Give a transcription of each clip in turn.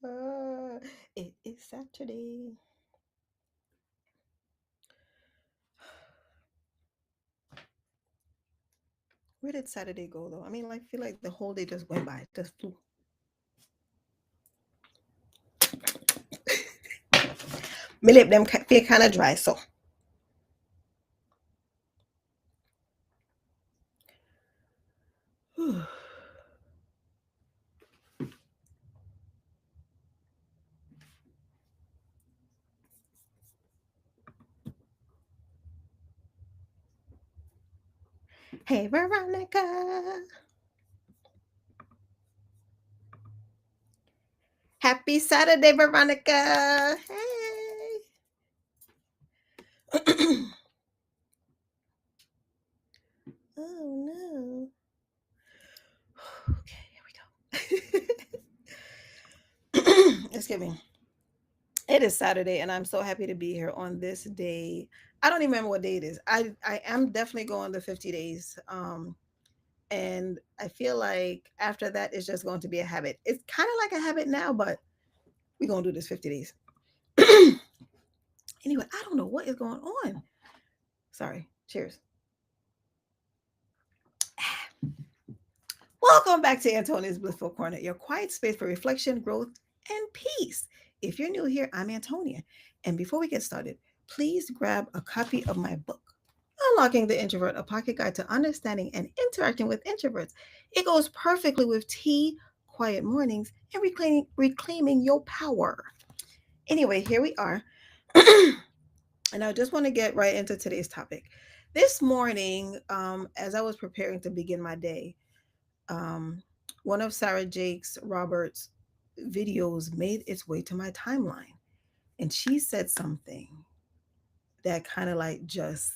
Hello. It is Saturday. Where did Saturday go though? I mean, I feel like the whole day just went by, just flew. My lip them feel kind of dry, so. Hey, Veronica. Happy Saturday, Veronica. Hey. Oh no. Okay, here we go. Excuse me. It is Saturday, and I'm so happy to be here on this day. I don't even remember what day it is. I am definitely going the 50 days. And I feel like after that, it's just going to be a habit. It's kind of like a habit now, but we're gonna do this 50 days. Anyway, I don't know what is going on. Sorry. Cheers. Welcome back to Antonia's Blissful Corner, your quiet space for reflection, growth, and peace. If you're new here, I'm Antonia. And before we get started, please grab a copy of my book, Unlocking the Introvert, a pocket guide to understanding and interacting with introverts. It goes perfectly with tea, quiet mornings, and reclaiming your power. Anyway, here we are. And I just want to get right into today's topic. This morning, as I was preparing to begin my day, um, one of Sarah Jakes Roberts' videos made its way to my timeline. And she said something that kind of like just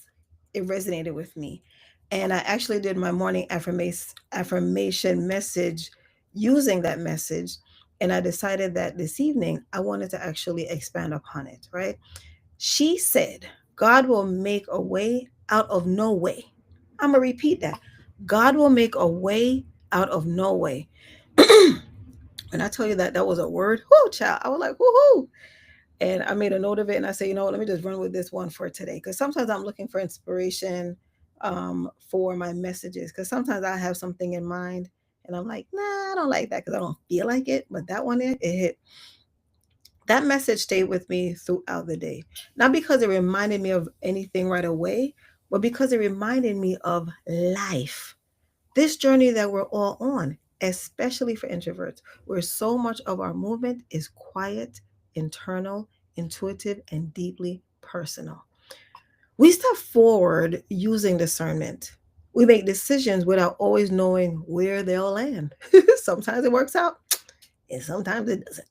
it resonated with me. And I actually did my morning affirmation message using that message. And I decided that this evening I wanted to actually expand upon it, right? She said, God will make a way out of no way. I'm going to repeat that. God will make a way out of no way. And I tell you that was a word, whoo, child. I was like, woohoo. And I made a note of it and I say, you know what, let me just run with this one for today. Because sometimes I'm looking for inspiration for my messages. Because sometimes I have something in mind and I'm like, nah, I don't like that because I don't feel like it. But that one, it hit. That message stayed with me throughout the day. Not because it reminded me of anything right away, but because it reminded me of life. This journey that we're all on, especially for introverts, where so much of our movement is quiet, internal, intuitive, and deeply personal. We step forward using discernment. We make decisions without always knowing where they'll land. Sometimes it works out, and sometimes it doesn't.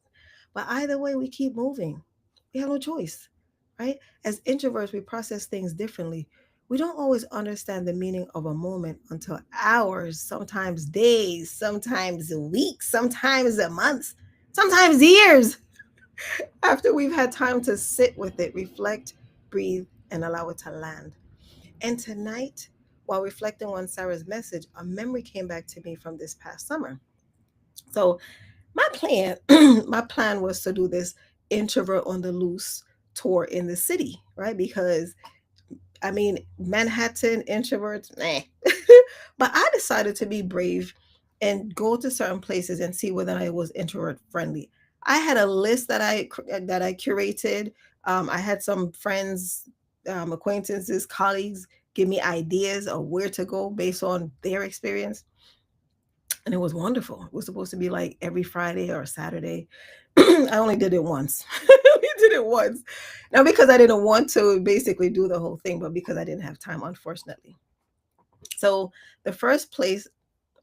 But either way, we keep moving. We have no choice, right? As introverts, we process things differently. We don't always understand the meaning of a moment until hours, sometimes days, sometimes weeks, sometimes months, sometimes years after we've had time to sit with it, reflect, breathe, and allow it to land. And tonight, while reflecting on Sarah's message, a memory came back to me from this past summer. So my plan my plan was to do this introvert on the loose tour in the city, right? Because I mean, Manhattan introverts, meh. But I decided to be brave and go to certain places and see whether I was introvert friendly. I had a list that I curated. I had some friends, acquaintances, colleagues give me ideas of where to go based on their experience, and it was wonderful. It was supposed to be like every Friday or Saturday. I only did it once. I only did it once. Not because I didn't want to basically do the whole thing, but because I didn't have time, unfortunately. So the first place,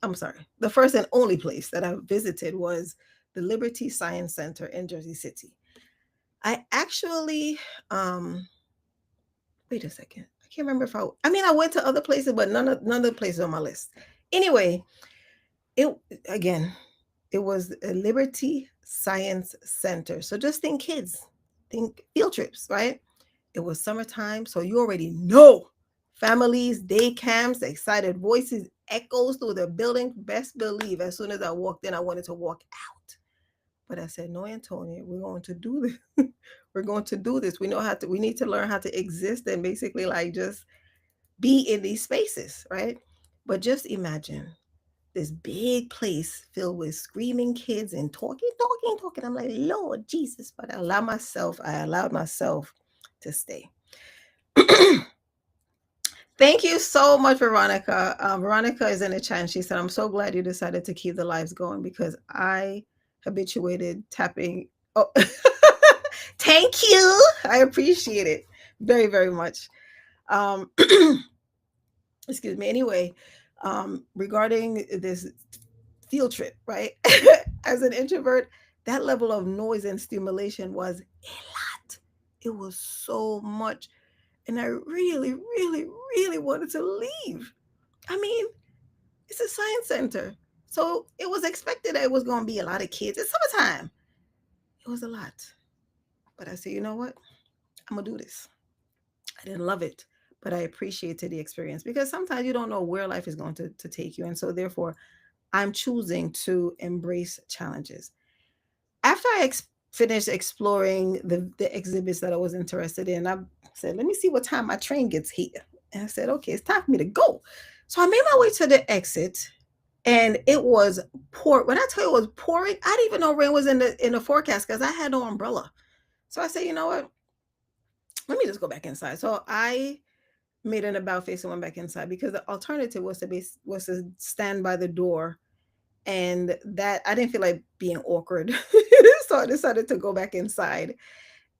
I'm sorry, the first and only place that I visited was the Liberty Science Center in Jersey City. I actually, wait a second. I can't remember if I mean, I went to other places, but none of the places on my list. Anyway, it again, it was a Liberty Science Center. So just think kids, think field trips, right? It was summertime, so you already know families, day camps, excited voices, echoes through the building. Best believe as soon as I walked in, I wanted to walk out. But I said, no, Antonia, we're going to do this. We're going to do this. We know how to, we need to learn how to exist and basically like just be in these spaces, right? But just imagine this big place filled with screaming kids and talking, talking, talking. I'm like, Lord Jesus, but I allowed myself to stay. Thank you so much, Veronica. Veronica is in the chat and she said, I'm so glad you decided to keep the lives going because I habituated tapping. Oh, thank you. I appreciate it very, very much. Um, excuse me. Anyway, regarding this field trip, right? As an introvert, that level of noise and stimulation was a lot. It was so much. And I really, really, really wanted to leave. I mean, it's a science center. So it was expected that it was going to be a lot of kids. It's summertime. It was a lot. But I said, you know what? I'm going to do this. I didn't love it, but I appreciated the experience because sometimes you don't know where life is going to take you. And so, therefore, I'm choosing to embrace challenges. After I finished exploring the exhibits that I was interested in, I said, let me see what time my train gets here. And I said, okay, it's time for me to go. So I made my way to the exit and it was pour. When I tell you it was pouring, I didn't even know rain was in the forecast because I had no umbrella. So I said, you know what? Let me just go back inside. So I made an about face and went back inside because the alternative was to stand by the door, and that I didn't feel like being awkward, so I decided to go back inside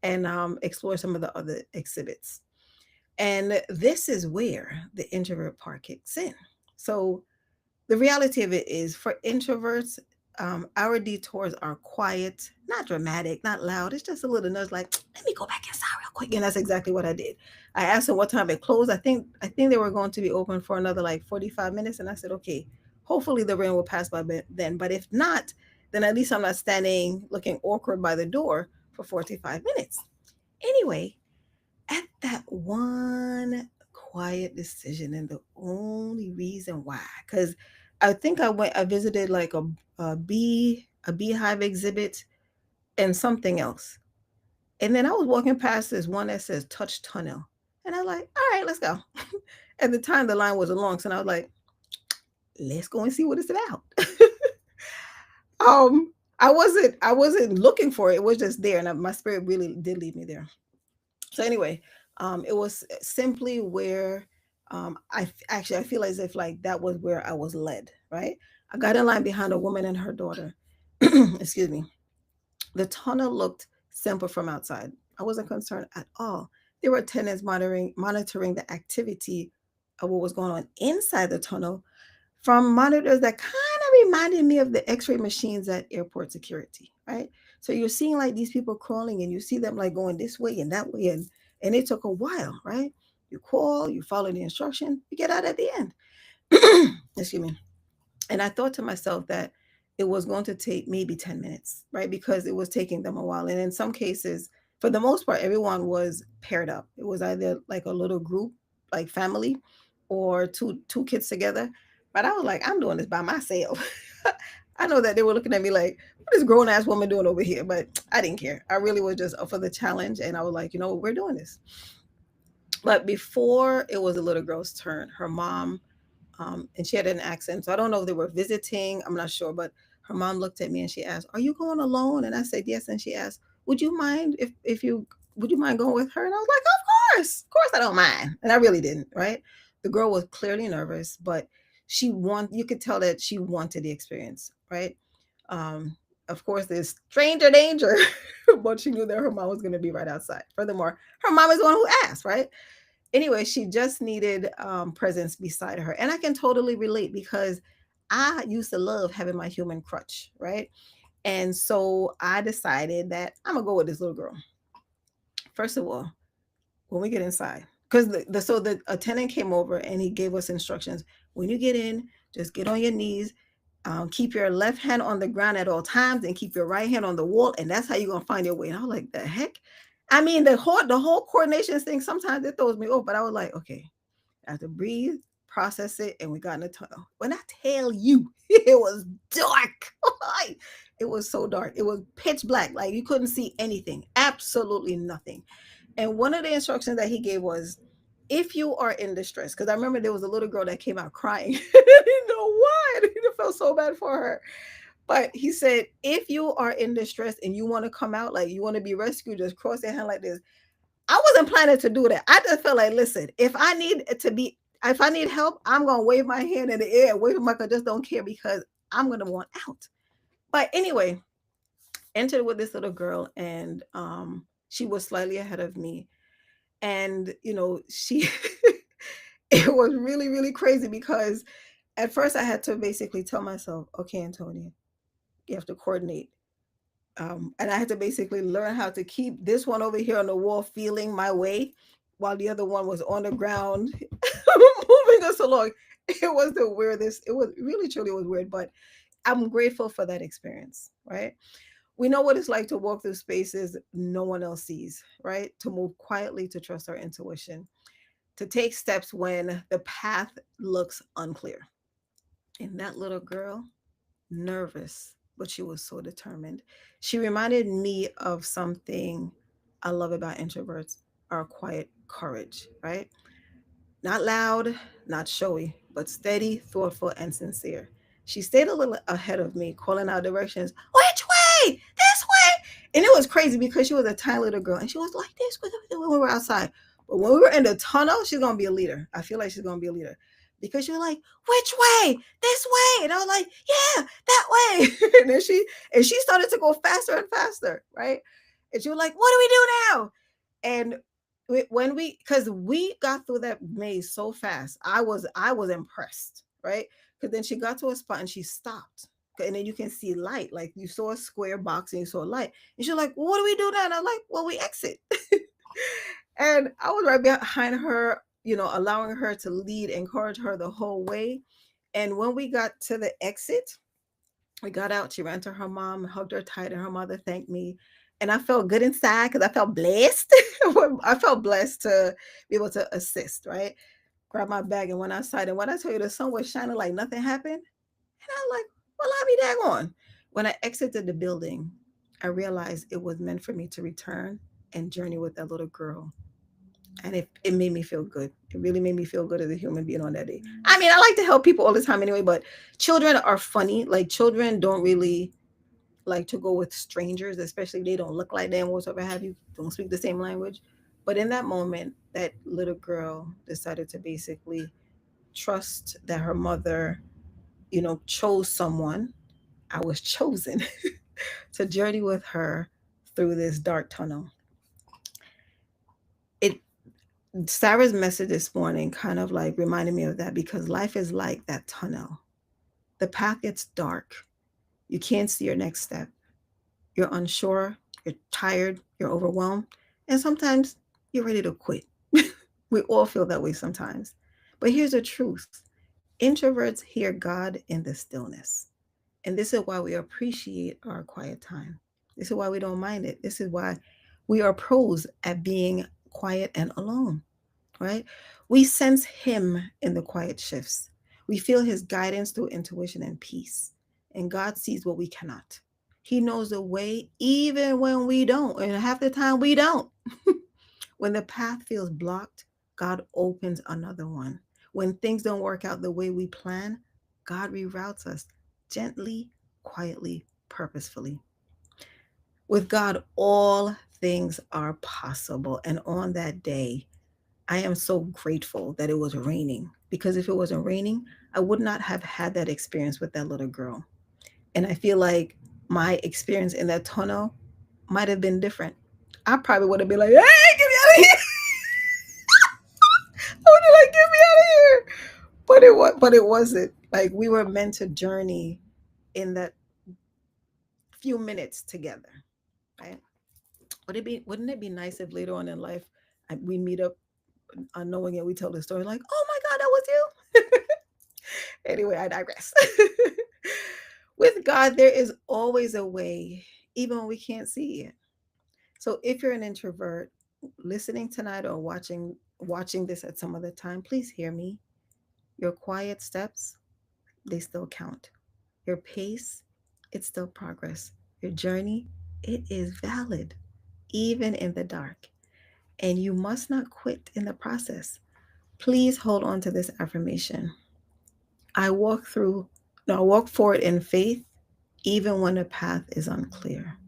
and explore some of the other exhibits. And this is where the introvert part kicks in. So the reality of it is for introverts, our detours are quiet, not dramatic, not loud. It's just a little nudge, like, let me go back inside real quick. And that's exactly what I did. I asked them what time it closed. I think they were going to be open for another like 45 minutes. And I said, okay, hopefully the rain will pass by then. But if not, then at least I'm not standing looking awkward by the door for 45 minutes. Anyway, at that one quiet decision, and the only reason why, because I visited like a beehive exhibit and something else. And then I was walking past this one that says touch tunnel. And I was like, all right, let's go. At the time the line was long, so I was like, let's go and see what it's about. I wasn't looking for it. It was just there. And my spirit really did lead me there. So anyway, it was simply where I feel as if like that was where I was led, right? I got in line behind a woman and her daughter. Excuse me. The tunnel looked simple from outside. I wasn't concerned at all. There were attendants monitoring the activity of what was going on inside the tunnel from monitors that kind of reminded me of the x-ray machines at airport security, right? So you're seeing like these people crawling and you see them like going this way and that way, and it took a while, right? You crawl, you follow the instruction, you get out at the end. Excuse me. And I thought to myself that it was going to take maybe 10 minutes, right? Because it was taking them a while. And in some cases, for the most part, everyone was paired up. It was either like a little group, like family, or two kids together. But I was like, I'm doing this by myself. I know that they were looking at me like, what is grown ass woman doing over here? But I didn't care. I really was just up for the challenge. And I was like, you know, we're doing this. But before it was the little girl's turn, her mom, and she had an accent. So I don't know if they were visiting. I'm not sure. But her mom looked at me and she asked, "Are you going alone?" And I said, "Yes." And she asked, Would you mind going with her?" And I was like, Of course, I don't mind." And I really didn't. Right? The girl was clearly nervous, but you could tell that she wanted the experience. Right? Of course, there's stranger danger, but she knew that her mom was going to be right outside. Furthermore, her mom is the one who asked. Right? Anyway, she just needed presence beside her. And I can totally relate because I used to love having my human crutch, right? And so I decided that I'm going to go with this little girl. First of all, when we get inside, because the attendant came over and he gave us instructions. When you get in, just get on your knees, keep your left hand on the ground at all times, and keep your right hand on the wall, and that's how you're gonna find your way. And I was like, the heck? I mean, the whole coordination thing, sometimes it throws me off, but I was like, okay, I have to breathe, processed it, and we got in the tunnel. When I tell you, it was dark. It was so dark. It was pitch black. Like you couldn't see anything, absolutely nothing. And one of the instructions that he gave was, if you are in distress, because I remember there was a little girl that came out crying. I didn't know why. I felt so bad for her. But he said, if you are in distress and you want to come out, like you want to be rescued, just cross your hand like this. I wasn't planning to do that. I just felt like, listen, if I need help, I'm gonna wave my hand in the air, wave my, I just don't care because I'm gonna want out. But anyway, entered with this little girl, and she was slightly ahead of me, and she it was really really crazy because at first I had to basically tell myself, okay, Antonia, you have to coordinate. And I had to basically learn how to keep this one over here on the wall feeling my way while the other one was on the ground moving us along. It was the weirdest. It was really, truly was weird, but I'm grateful for that experience, right? We know what it's like to walk through spaces no one else sees, right? To move quietly, to trust our intuition, to take steps when the path looks unclear. And that little girl, nervous, but she was so determined. She reminded me of something I love about introverts, our quiet courage, right? Not loud, not showy, but steady, thoughtful, and sincere. She stayed a little ahead of me, calling out directions. Which way? This way? And it was crazy because she was a tiny little girl and she was like this when we were outside. But when we were in the tunnel, she's going to be a leader. I feel like she's going to be a leader because she was like, which way? This way. And I was like, yeah, that way. and then she started to go faster and faster, right? And she was like, what do we do now? And when because we got through that maze so fast, I was impressed, right? Because then she got to a spot and she stopped, and then you can see light, like you saw a square box and you saw light, and she's like, well, what do we do now? And I'm like, well, we exit. And I was right behind her, allowing her to lead, encourage her the whole way. And when we got to the exit, we got out. She ran to her mom, hugged her tight, and her mother thanked me. And I felt good inside because I felt blessed. I felt blessed to be able to assist, right? Grab my bag and went outside. And when I tell you the sun was shining like nothing happened, and I was like, well, I'll be daggone. When I exited the building, I realized it was meant for me to return and journey with that little girl. And it made me feel good. It really made me feel good as a human being on that day. I mean, I like to help people all the time anyway, but children are funny. Like children don't really like to go with strangers, especially if they don't look like them, whatever have you, don't speak the same language. But in that moment, that little girl decided to basically trust that her mother, chose someone. I was chosen to journey with her through this dark tunnel. It Sarah's message this morning kind of like reminded me of that because life is like that tunnel. The path gets dark. You can't see your next step. You're unsure, you're tired, you're overwhelmed, and sometimes you're ready to quit. We all feel that way sometimes. But here's the truth: introverts hear God in the stillness. And this is why we appreciate our quiet time. This is why we don't mind it. This is why we are pros at being quiet and alone, right? We sense Him in the quiet shifts. We feel His guidance through intuition and peace. And God sees what we cannot. He knows the way even when we don't. And half the time we don't. When the path feels blocked, God opens another one. When things don't work out the way we plan, God reroutes us gently, quietly, purposefully. With God, all things are possible. And on that day, I am so grateful that it was raining because if it wasn't raining, I would not have had that experience with that little girl. And I feel like my experience in that tunnel might have been different. I probably would have been like, hey, get me out of here. I would have like, get me out of here. But it wasn't. Like we were meant to journey in that few minutes together. Right? Wouldn't it be nice if later on in life we meet up unknowing it, we tell the story like, oh my God, that was you. Anyway, I digress. With God, there is always a way, even when we can't see it. So if you're an introvert listening tonight or watching this at some other time, please hear me. Your quiet steps, they still count. Your pace, it's still progress. Your journey, it is valid, even in the dark. And you must not quit in the process. Please hold on to this affirmation. I walk through, no, I walk forward in faith, even when the path is unclear.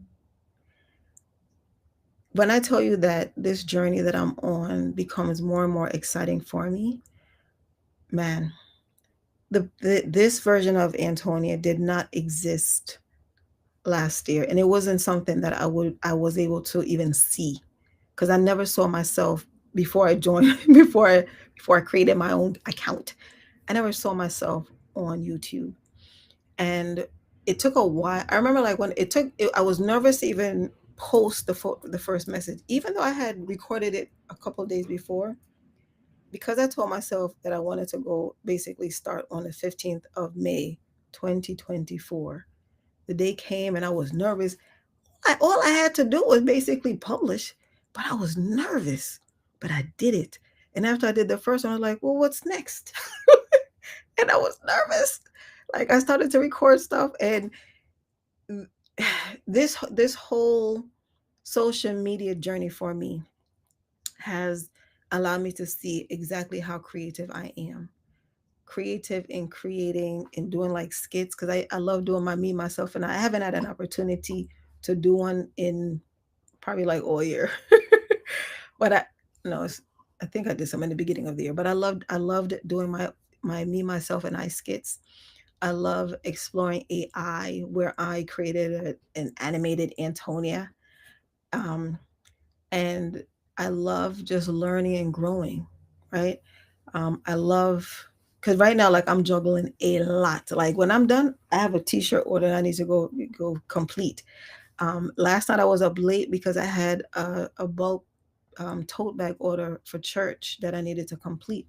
When I tell you that this journey that I'm on becomes more and more exciting for me, man, this version of Antonia did not exist last year, and it wasn't something that I was able to even see, because I never saw myself before I joined before I created my own account. I never saw myself on YouTube, and it took a while. I remember like when I was nervous to even post the first message, even though I had recorded it a couple of days before, because I told myself that I wanted to go basically start on the 15th of May, 2024. The day came and I was nervous. All I had to do was basically publish, but I was nervous. But I did it. And after I did the first one, I was like, well, what's next? And I was nervous. Like I started to record stuff, and this whole social media journey for me has allowed me to see exactly how creative I am. Creative in creating and doing like skits, because I love doing my me, myself, and I haven't had an opportunity to do one in probably like all year. But no, I think I did some in the beginning of the year. But I loved doing my me, myself, and I skits. I love exploring AI, where I created an animated Antonia. Um, and I love just learning and growing, right? I love, because right now, like I'm juggling a lot. Like when I'm done, I have a T-shirt order and I need to go complete. Last night I was up late because I had a bulk tote bag order for church that I needed to complete.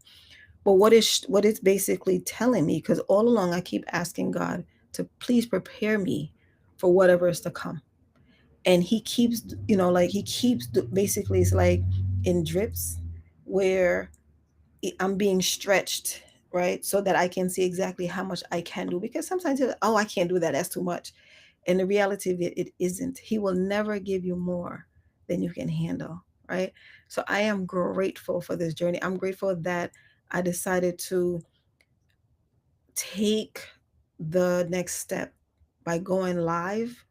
But what it's basically telling me, because all along I keep asking God to please prepare me for whatever is to come, and He keeps, like He keeps basically, it's like in drips, where I'm being stretched, right? So that I can see exactly how much I can do. Because sometimes you're like, oh, I can't do that. That's too much. And the reality of it, it isn't. He will never give you more than you can handle, right? So I am grateful for this journey. I'm grateful that I decided to take the next step by going live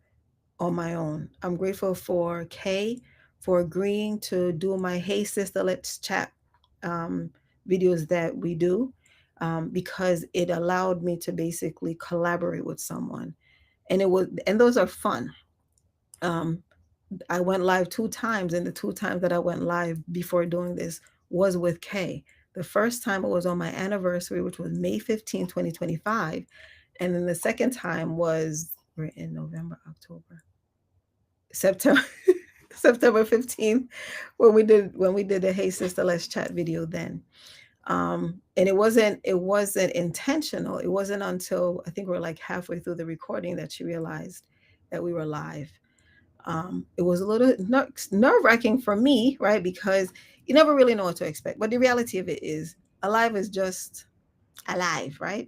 on my own. I'm grateful for Kay for agreeing to do my Hey Sister Let's Chat um, videos that we do, because it allowed me to basically collaborate with someone. And those are fun. Um, I went live 2 times, and the 2 times that I went live before doing this was with Kay. The first time it was on my anniversary, which was May 15, 2025. And then the second time was, we're in November, October, September, September 15th, when we did the Hey Sister Let's Chat video then. And it wasn't intentional. It wasn't until I think we are like halfway through the recording that she realized that we were live. It was a little nerve-wracking for me, right? Because you never really know what to expect. But the reality of it is, alive is just alive, right?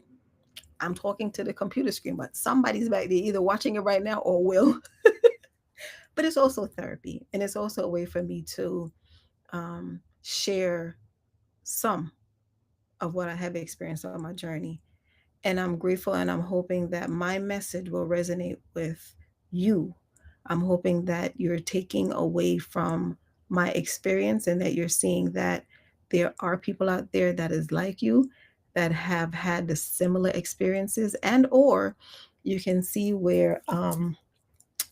I'm talking to the computer screen, but somebody's back there either watching it right now or will. But it's also therapy, and it's also a way for me to share some of what I have experienced on my journey. And I'm grateful, and I'm hoping that my message will resonate with you. I'm hoping that you're taking away from my experience, and that you're seeing that there are people out there that is like you, that have had the similar experiences, and or you can see where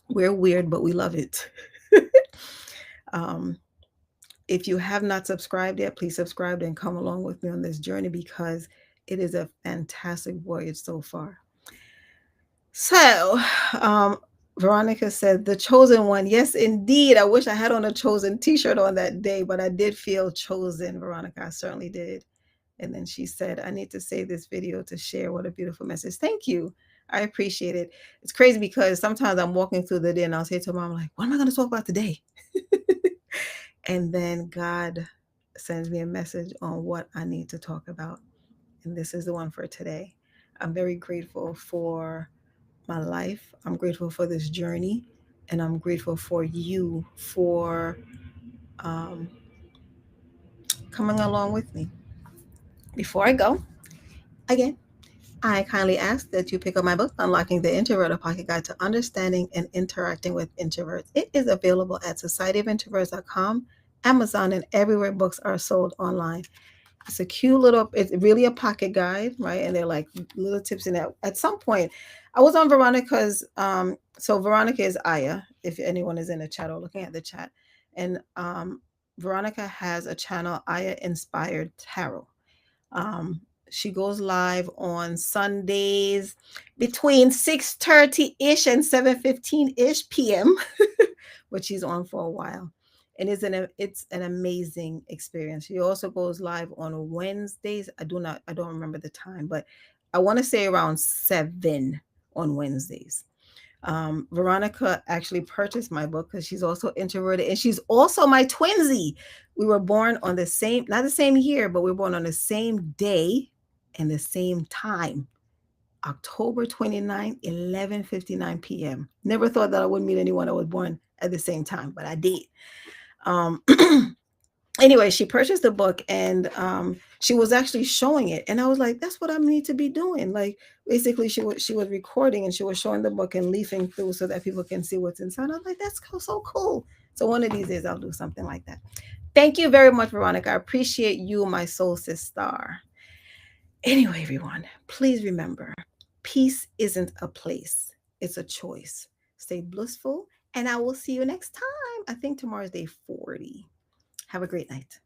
we're weird but we love it. um, if you have not subscribed yet, please subscribe and come along with me on this journey, because it is a fantastic voyage so far. So, um, Veronica said, the chosen one. Yes, indeed. I wish I had on a chosen t shirt on that day, but I did feel chosen, Veronica. I certainly did. And then she said, I need to save this video to share. What a beautiful message. Thank you. I appreciate it. It's crazy because sometimes I'm walking through the day and I'll say to mom, like, what am I going to talk about today? And then God sends me a message on what I need to talk about. and this is the one for today. I'm very grateful for my life. I'm grateful for this journey, and I'm grateful for you for um, coming along with me. Before I go, again, I kindly ask that you pick up my book, Unlocking the Introvert, a pocket guide to understanding and interacting with introverts. It is available at societyofintroverts.com, Amazon, and everywhere books are sold online. It's a cute little, it's really a pocket guide, right? And they're like little tips in that. At some point, I was on Veronica's, so Veronica is Aya, if anyone is in the chat or looking at the chat. And Veronica has a channel, Aya Inspired Tarot. Um, she goes live on Sundays between 6:30-ish and 7:15-ish p.m. but she's on for a while. And it's an amazing experience. She also goes live on Wednesdays. I don't remember the time, but I want to say around 7 on Wednesdays. Veronica actually purchased my book because she's also introverted and she's also my twinsy. We were born on the same, not the same year, but we were born on the same day and the same time. October 29th, 11:59 p.m. Never thought that I would meet anyone that was born at the same time, but I did. Um, anyway, she purchased the book and she was actually showing it, and I was like, "That's what I need to be doing." Like, basically, she was recording and she was showing the book and leafing through so that people can see what's inside. I was like, "That's so cool." So one of these days, I'll do something like that. Thank you very much, Veronica. I appreciate you, my soul sister. Anyway, everyone, please remember, peace isn't a place; it's a choice. Stay blissful, and I will see you next time. I think tomorrow's day 40. Have a great night.